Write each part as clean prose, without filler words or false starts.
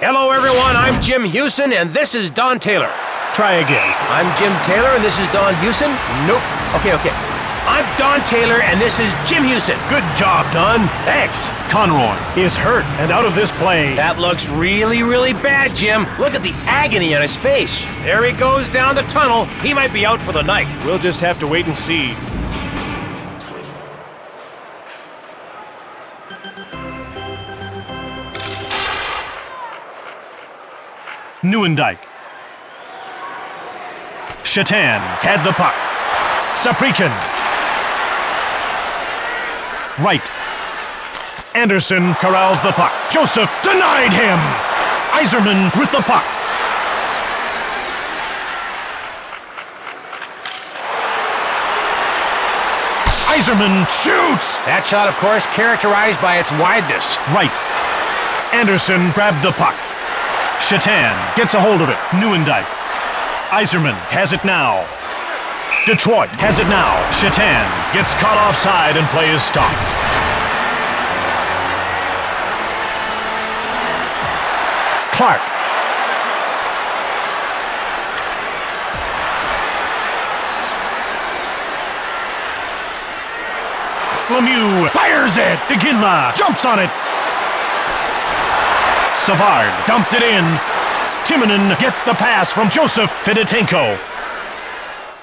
Hello everyone, I'm Jim Hewson and this is Don Taylor. Try again. I'm Jim Taylor and this is Don Hewson. Nope. Okay. I'm Don Taylor and this is Jim Hewson. Good job, Don. Thanks. Conroy is hurt and out of this play. That looks really, really bad, Jim. Look at the agony on his face. There he goes down the tunnel. He might be out for the night. We'll just have to wait and see. Nieuwendyk. Shatan had the puck. Saprikin. Right. Anderson corrals the puck. Joseph denied him. Yzerman with the puck. Yzerman shoots. That shot, of course, characterized by its wideness. Right. Anderson grabbed the puck. Shatan gets a hold of it. Nieuwendyk. Yzerman has it now. Detroit has it now. Shatan gets caught offside and play is stopped. Clark. Lemieux fires it. Iginla jumps on it. Savard dumped it in. Timonen gets the pass from Joseph Fedotenko.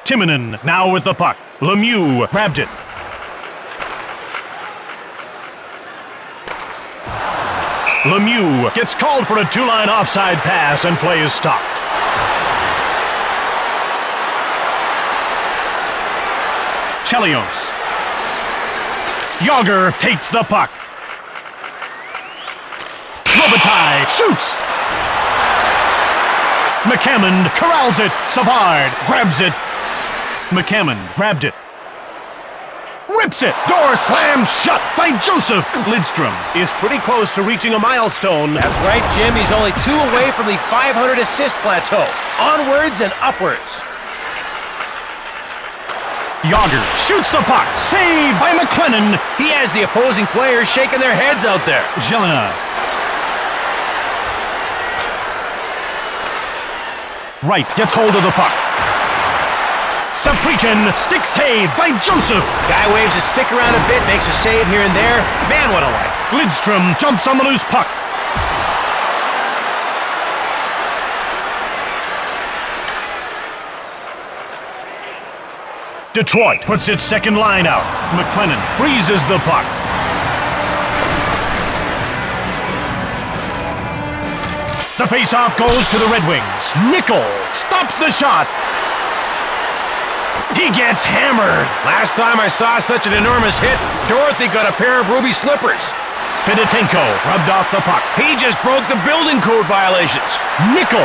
Timonen now with the puck. Lemieux grabbed it. Lemieux gets called for a two-line offside pass and play is stopped. Chelios. Yager takes the puck. Robitaille shoots. McCammond corrals it. Savard grabs it. McCammond grabbed it. Rips it. Door slammed shut by Joseph. Lidstrom is pretty close to reaching a milestone. That's right, Jim. He's only 2 away from the 500 assist plateau. Onwards and upwards. Yager shoots the puck. Saved by McLennan. He has the opposing players shaking their heads out there. Jelena. Right gets hold of the puck. Saprikin stick save by Joseph. Guy waves his stick around a bit, makes a save here and there. Man, what a life. Lidstrom jumps on the loose puck. Detroit puts its second line out. McLennan freezes the puck. The face-off goes to the Red Wings. Nickel stops the shot. He gets hammered. Last time I saw such an enormous hit, Dorothy got a pair of ruby slippers. Fedotenko rubbed off the puck. He just broke the building code violations. Nickel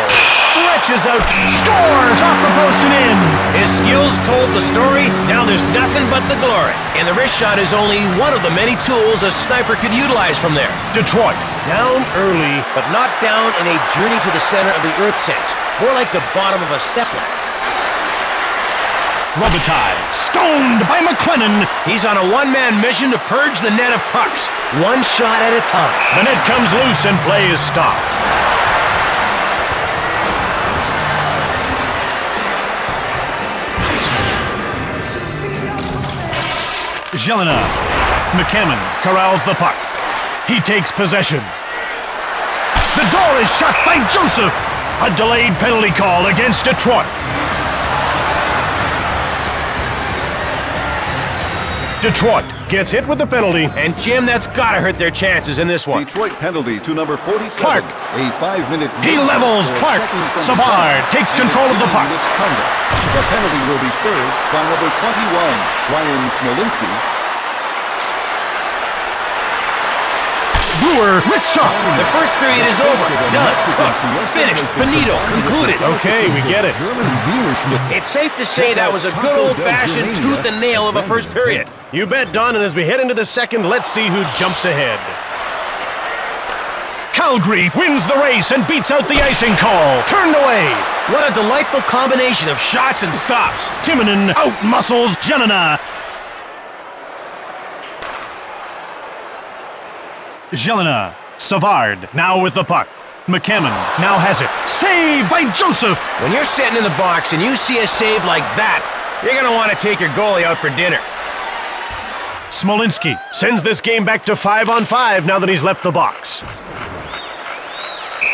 stretches out, scores off the post and in. His skills told the story, now there's nothing but the glory. And the wrist shot is only one of the many tools a sniper could utilize from there. Detroit down early, but not down in a journey to the center of the earth sense. More like the bottom of a step ladder. Robitaille stoned by McLennan. He's on a one-man mission to purge the net of pucks, one shot at a time. The net comes loose and play is stopped. Jelena. McCammond corrals the puck. He takes possession. The door is shut by Joseph. A delayed penalty call against Detroit. Detroit gets hit with the penalty. And Jim, that's gotta hurt their chances in this one. Detroit penalty to number 47. Clark. A 5-minute. He levels Clark. Savard takes control of the puck. The penalty will be served by number 21, Ryan Smolinski. Brewer with shot. The first period is over. Done. Cooked. Finished. Finito. Concluded. Okay, we get it. It's safe to say that was a good old-fashioned tooth and nail of a first period. You bet, Don, and as we head into the second, let's see who jumps ahead. Calgary wins the race and beats out the icing call. Turned away. What a delightful combination of shots and stops. Timonen out-muscles Jelena. Savard now with the puck. McCammon now has it. Saved by Joseph. When you're sitting in the box and you see a save like that, you're going to want to take your goalie out for dinner. Smolinski sends this game back to 5-on-5 now that he's left the box.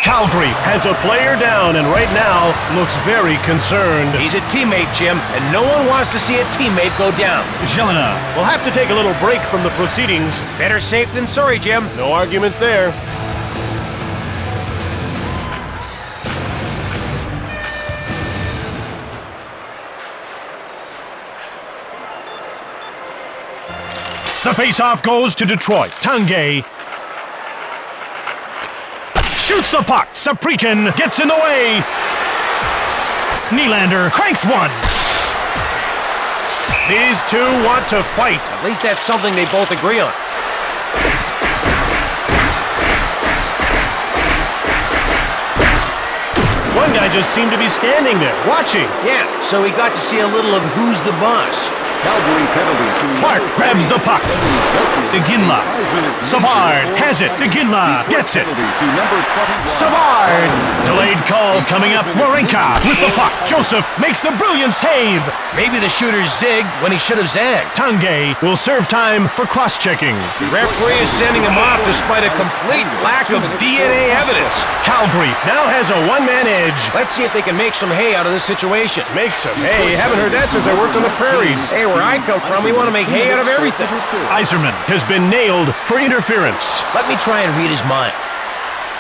Calgary has a player down and right now looks very concerned. He's a teammate, Jim, and no one wants to see a teammate go down. Jelena will have to take a little break from the proceedings. Better safe than sorry, Jim. No arguments there. The face-off goes to Detroit. Tanguay shoots the puck. Saprikin gets in the way. Nylander cranks one. These two want to fight. At least that's something they both agree on. One guy just seemed to be standing there, watching. Yeah, so we got to see a little of who's the boss. Calgary penalty to Clark grabs the puck. Iginla. Savard has it. Iginla gets it. Savard. Delayed call coming up. Warenka with the puck. Joseph makes the brilliant save. Maybe the shooter zigged when he should have zagged. Tanguay will serve time for cross-checking. The referee is sending him off despite a complete lack of DNA evidence. Calgary now has a one-man edge. Let's see if they can make some hay out of this situation. Make some hay. Haven't heard that since I worked on the prairies. Hey, where I come from, we want to make hay out of everything. Iserman has been nailed for interference. Let me try and read his mind.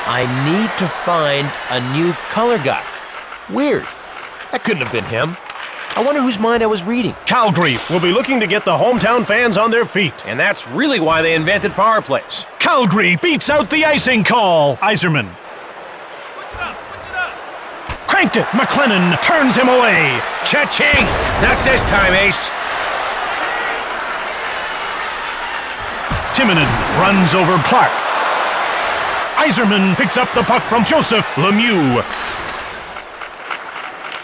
I need to find a new color guy. Weird. That couldn't have been him. I wonder whose mind I was reading. Calgary will be looking to get the hometown fans on their feet. And that's really why they invented power plays. Calgary beats out the icing call. Iserman cranked it. McLennan turns him away. Cha-ching! Not this time, Ace. Timonen runs over Clark. Iserman picks up the puck from Joseph Lemieux.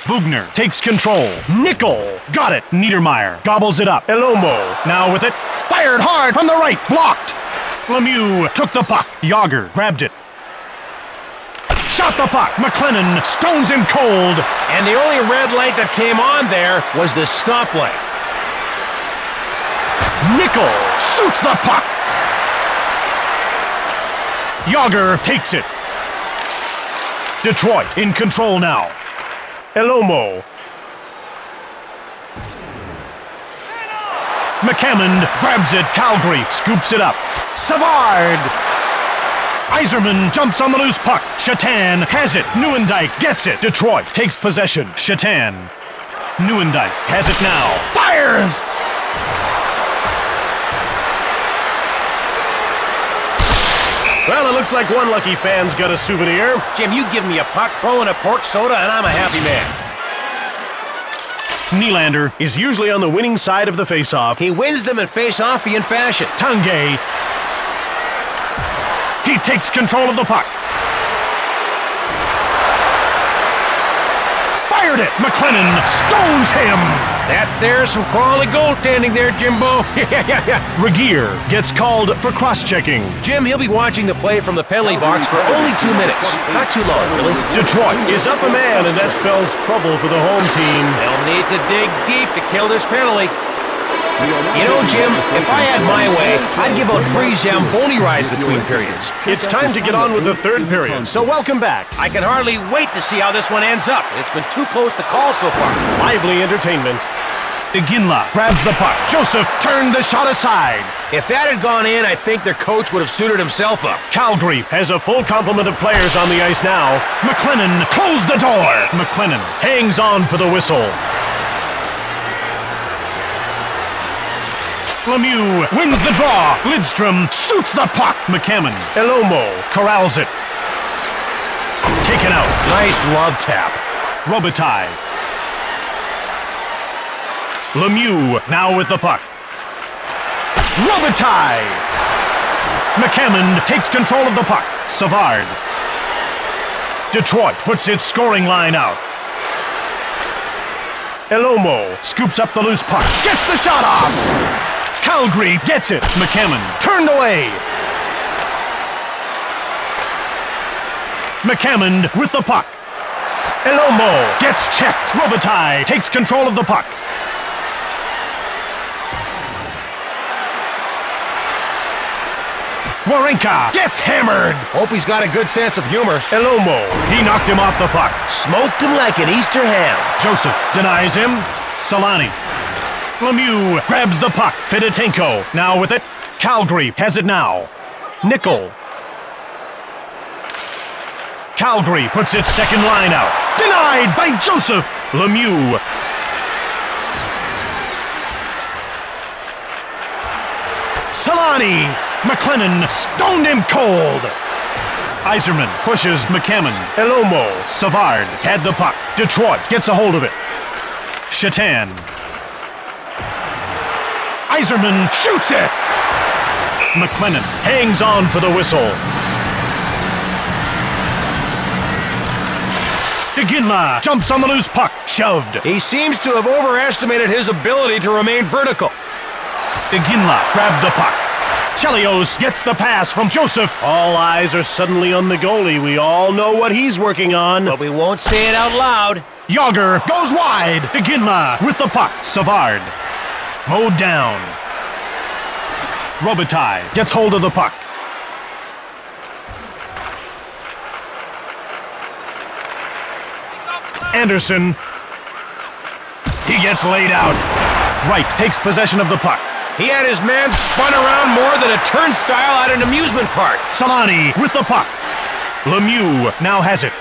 Bugner takes control. Nickel got it. Niedermeyer gobbles it up. Elomo now with it. Fired hard from the right. Blocked. Lemieux took the puck. Yager grabbed it. Shot the puck. McLennan stones him cold. And the only red light that came on there was the stoplight. Nickel shoots the puck. Yager takes it. Detroit in control now. Elomo. McCammon grabs it. Calgary scoops it up. Savard. Iserman jumps on the loose puck. Shatan has it. Nieuwendyk gets it. Detroit takes possession. Shatan. Nieuwendyk has it now. Fires! Well, it looks like one lucky fan's got a souvenir. Jim, you give me a puck, throw in a pork soda, and I'm a happy man. Nylander is usually on the winning side of the face-off. He wins them in face-offian fashion. Tanguay. He takes control of the puck. Fired it. McLennan stones him. There's some quality goaltending there, Jimbo. Regier gets called for cross-checking. Jim, he'll be watching the play from the penalty box for only 2 minutes. Not too long, really. Detroit is up a man, and that spells trouble for the home team. They'll need to dig deep to kill this penalty. You know, Jim, if I had my way, I'd give out free Zamboni rides between periods. It's time to get on with the third period, so welcome back. I can hardly wait to see how this one ends up. It's been too close to call so far. Lively entertainment. Iginla grabs the puck. Joseph turned the shot aside. If that had gone in, I think their coach would have suited himself up. Calgary has a full complement of players on the ice now. McLennan closed the door. McLennan hangs on for the whistle. Lemieux wins the draw. Lidstrom shoots the puck. McCammon. Elomo corrals it. Taken out. Nice love tap. Robitaille. Lemieux now with the puck. Robitaille. McCammon takes control of the puck. Savard. Detroit puts its scoring line out. Elomo scoops up the loose puck. Gets the shot off. Calgary gets it. McCammon turned away. McCammond with the puck. Elomo gets checked. Robitaille takes control of the puck. Warenka gets hammered. Hope he's got a good sense of humor. Elomo, he knocked him off the puck. Smoked him like an Easter ham. Joseph denies him. Solani. Lemieux grabs the puck. Fedotenko now with it. Calgary has it now. Nickel. Calgary puts its second line out. Denied by Joseph. Lemieux. Solani. McLennan stoned him cold. Iserman pushes McCammond. Elomo. Savard had the puck. Detroit gets a hold of it. Shatan. Iserman shoots it. McLennan hangs on for the whistle. Iginla jumps on the loose puck. Shoved. He seems to have overestimated his ability to remain vertical. Iginla grabbed the puck. Chelios gets the pass from Joseph. All eyes are suddenly on the goalie. We all know what he's working on. But we won't say it out loud. Yager goes wide. Iginla with the puck. Savard. Mowed down. Robitaille gets hold of the puck. Anderson. He gets laid out. Wright takes possession of the puck. He had his man spun around more than a turnstile at an amusement park. Solani with the puck. Lemieux now has it.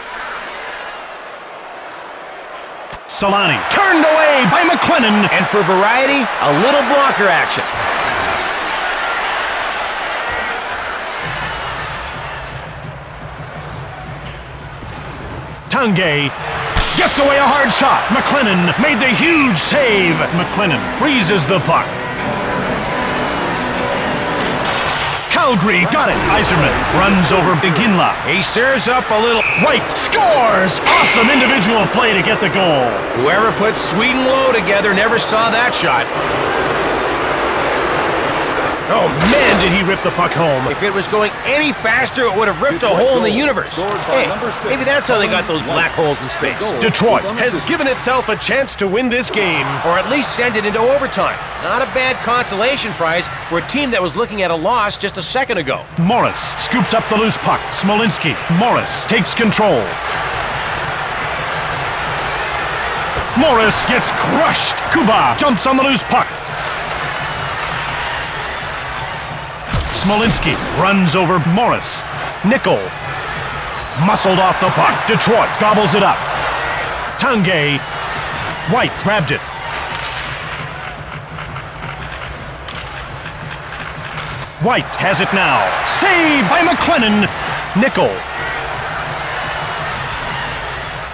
Solani turned away by McLennan. And for variety, a little blocker action. Tanguay gets away a hard shot. McLennan made the huge save. McLennan freezes the puck. Calgary got it. Iserman runs over Iginla. He serves up a little. White scores! Awesome individual play to get the goal. Whoever put Sweet and Low together never saw that shot. Oh man, did he rip the puck home. If it was going any faster, it would have ripped a hole in the universe. Hey, maybe that's how they got those black holes in space. Detroit has given itself a chance to win this game. Or at least send it into overtime. Not a bad consolation prize for a team that was looking at a loss just a second ago. Morris scoops up the loose puck. Smolinski. Morris takes control. Morris gets crushed. Kuba jumps on the loose puck. Smolinski runs over Morris. Nickel muscled off the puck. Detroit gobbles it up. Tanguay. White grabbed it. White has it now. Saved by McLennan. Nickel.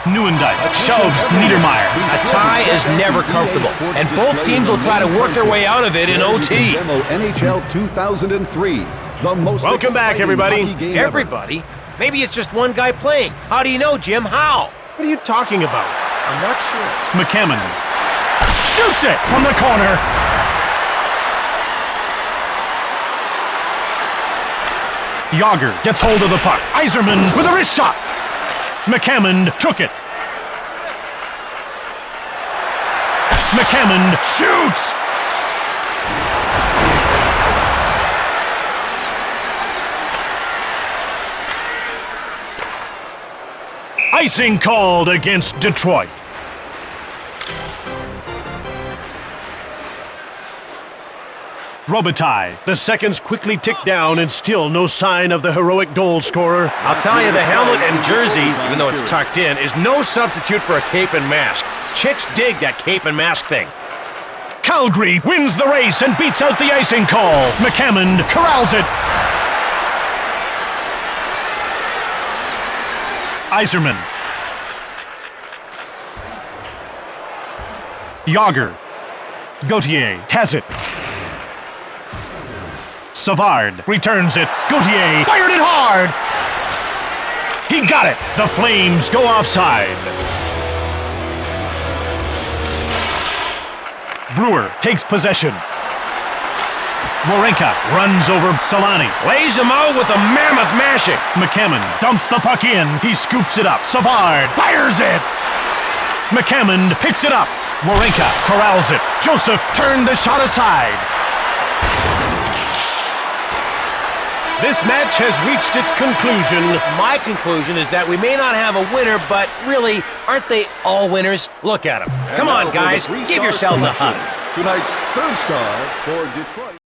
Neuendijk shoves Niedermeyer. A tie is never comfortable, and both teams will try to work their way out of it in OT. NHL 2003. The most Welcome back, exciting everybody. hockey game ever. Everybody? Maybe it's just one guy playing. How do you know, Jim? How? What are you talking about? I'm not sure. McCammond shoots it from the corner. Yager gets hold of the puck. Iserman with a wrist shot. McCammond took it. McCammond shoots! Icing called against Detroit. Robitaille. The seconds quickly tick down and still no sign of the heroic goal scorer. I'll tell you, the helmet and jersey, even though it's tucked in, is no substitute for a cape and mask. Chicks dig that cape and mask thing. Calgary wins the race and beats out the icing call. McCammond corrals it. Iserman. Yager. Gauthier has it. Savard returns it. Gauthier fired it hard. He got it. The Flames go offside. Brewer takes possession. Wawrinka runs over Solani. Lays him out with a mammoth mashing. McCammon dumps the puck in. He scoops it up. Savard fires it. McCammon picks it up. Wawrinka corrals it. Joseph turned the shot aside. This match has reached its conclusion. My conclusion is that we may not have a winner, but really, aren't they all winners? Look at them. Come on, guys. Give yourselves a hug. Tonight's third star for Detroit.